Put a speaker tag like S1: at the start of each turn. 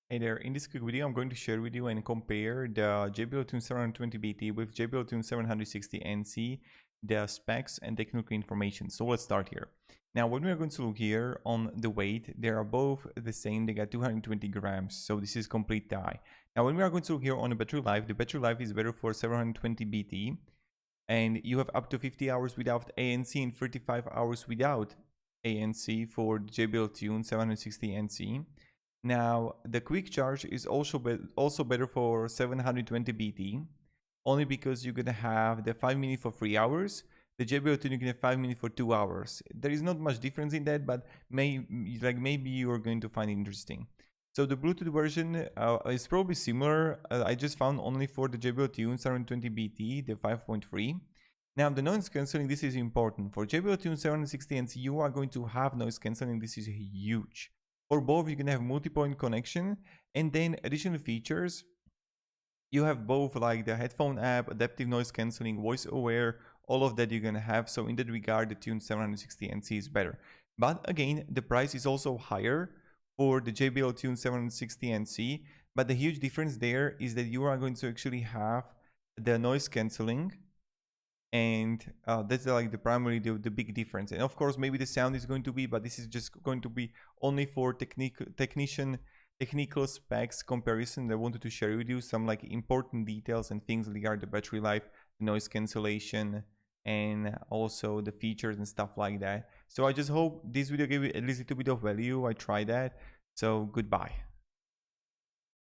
S1: Hey there, in this quick video I'm going to share with you and compare the JBL Tune 720BT with JBL Tune 760NC, the specs and technical information. So let's start here. Now when we are going to look here on the weight, they are both the same, they got 220 grams, so this is complete tie. Now when we are going to look here on the battery life is better for 720BT, and you have up to 50 hours without ANC and 35 hours without ANC for the JBL Tune 760NC. Now, the quick charge is also better for 720 BT, only because you're gonna have the 5 minutes for 3 hours. The JBL Tune, you're gonna have 5 minutes for 2 hours. There is not much difference in that, but maybe you are going to find it interesting. So the Bluetooth version is probably similar. I just found only for the JBL Tune 720 BT, the 5.3. Now the noise cancelling, this is important. For JBL Tune 760NC, you are going to have noise cancelling. This is huge. For both, you can have multi-point connection, and then additional features. You have both like the headphone app, adaptive noise cancelling, voice aware, all of that you're gonna have. So in that regard, the Tune 760NC is better. But again, the price is also higher for the JBL Tune 760NC. But the huge difference there is that you are going to actually have the noise cancelling, and that's like the primary the big difference. And of course maybe the sound is going to be, but this is just going to be only for technical specs comparison. I wanted to share with you some like important details and things regarding the battery life, the noise cancellation, and also the features and stuff like that. So I just hope this video gave you at least a little bit of value. I tried that. So goodbye.